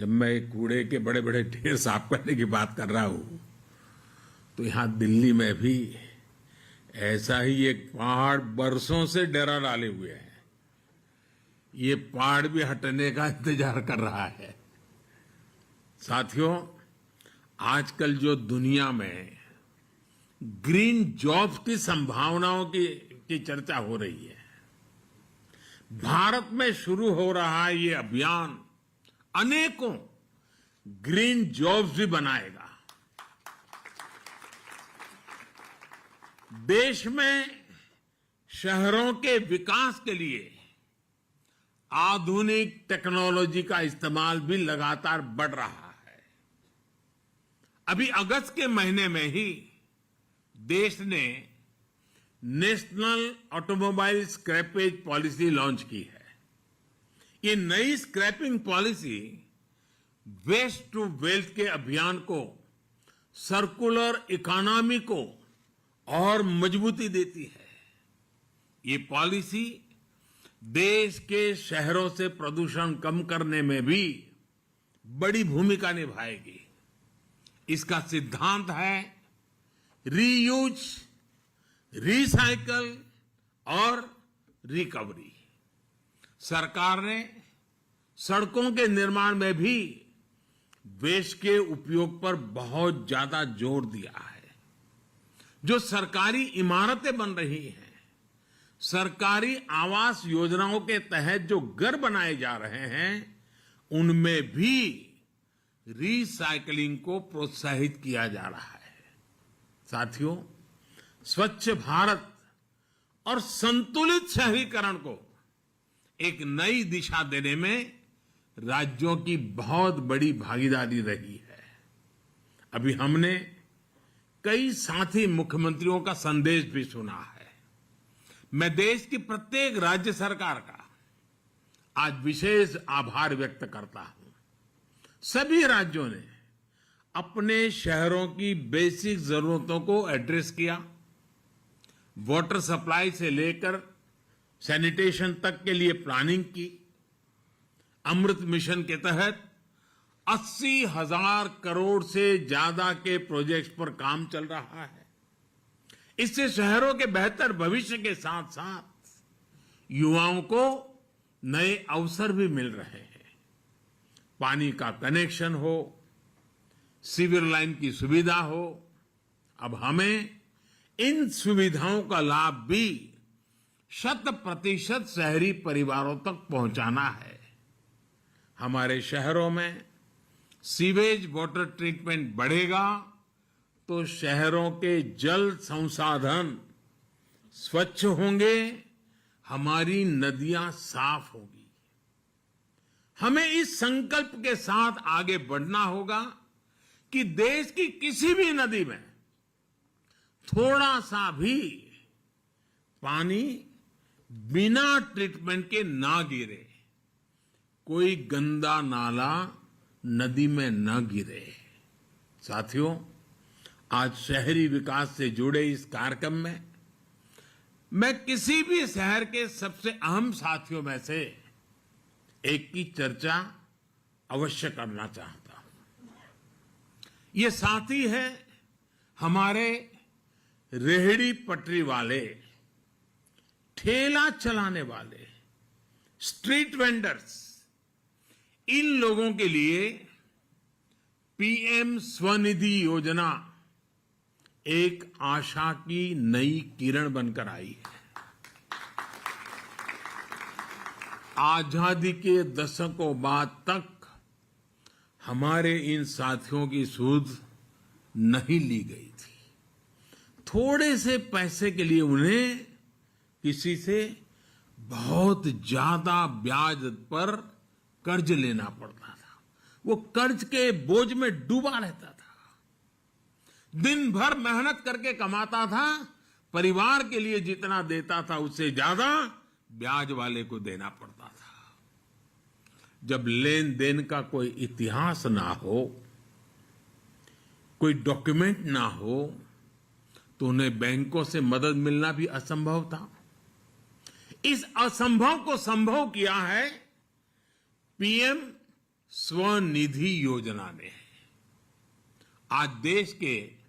जब मैं कूड़े के बड़े बड़े ढेर साफ करने की बात कर रहा हूं तो यहां दिल्ली में भी ऐसा ही एक पहाड़ बरसों से डेरा डाले हुए है। ये पहाड़ भी हटने का इंतजार कर रहा है। साथियों, आजकल जो दुनिया में ग्रीन जॉब्स की संभावनाओं की चर्चा हो रही है, भारत में शुरू हो रहा ये अभियान अनेकों ग्रीन जॉब्स भी बनाएगा। देश में शहरों के विकास के लिए आधुनिक टेक्नोलॉजी का इस्तेमाल भी लगातार बढ़ रहा है। अभी अगस्त के महीने में ही देश ने national automobile scrappage policy launch की है। ये नई scrapping policy waste to wealth के अभियान को, सर्कुलर इकोनॉमी को और मजबूती देती है। ये पॉलिसी देश के शहरों से प्रदूषण कम करने में भी बड़ी भूमिका निभाएगी। इसका सिद्धांत है रीयूज, रिसाइकल और रिकवरी। सरकार ने सड़कों के निर्माण में भी वेस्ट के उपयोग पर बहुत ज्यादा जोर दिया है। जो सरकारी इमारतें बन रही हैं, सरकारी आवास योजनाओं के तहत जो घर बनाए जा रहे हैं, उनमें भी रिसाइकलिंग को प्रोत्साहित किया जा रहा है। साथियों, स्वच्छ भारत और संतुलित शहरीकरण को एक नई दिशा देने में राज्यों की बहुत बड़ी भागीदारी रही है। अभी हमने कई साथी मुख्यमंत्रियों का संदेश भी सुना है। मैं देश की प्रत्येक राज्य सरकार का आज विशेष आभार व्यक्त करता हूं। सभी राज्यों ने अपने शहरों की बेसिक जरूरतों को एड्रेस किया। वाटर सप्लाई से लेकर सैनिटेशन तक के लिए प्लानिंग की। अमृत मिशन के तहत 80,000 करोड़ से ज्यादा के प्रोजेक्ट्स पर काम चल रहा है। इससे शहरों के बेहतर भविष्य के साथ साथ युवाओं को नए अवसर भी मिल रहे हैं। पानी का कनेक्शन हो, सीवर लाइन की सुविधा हो, अब हमें इन सुविधाओं का लाभ भी 100% शहरी परिवारों तक पहुंचाना है। हमारे शहरों में सीवेज वाटर ट्रीटमेंट बढ़ेगा तो शहरों के जल संसाधन स्वच्छ होंगे, हमारी नदियां साफ होगी। हमें इस संकल्प के साथ आगे बढ़ना होगा कि देश की किसी भी नदी में थोड़ा सा भी पानी बिना ट्रीटमेंट के ना गिरे, कोई गंदा नाला नदी में न गिरे। साथियों, आज शहरी विकास से जुड़े इस कार्यक्रम में मैं किसी भी शहर के सबसे अहम साथियों में से एक की चर्चा अवश्य करना चाहता हूं। ये साथी है हमारे रेहड़ी पटरी वाले, ठेला चलाने वाले, स्ट्रीट वेंडर्स। इन लोगों के लिए पीएम स्वनिधि योजना एक आशा की नई किरण बनकर आई है। आजादी के दशकों बाद तक हमारे इन साथियों की सूद नहीं ली गई थी। थोड़े से पैसे के लिए उन्हें किसी से बहुत ज्यादा ब्याज पर कर्ज लेना पड़ता था। वो कर्ज के बोझ में डूबा रहता था। दिन भर मेहनत करके कमाता था, परिवार के लिए जितना देता था उससे ज्यादा ब्याज वाले को देना पड़ता था। जब लेन देन का कोई इतिहास ना हो, कोई डॉक्यूमेंट ना हो, तो उन्हें बैंकों से मदद मिलना भी असंभव था। इस असंभव को संभव किया है पीएम स्वनिधि योजना ने आज देश के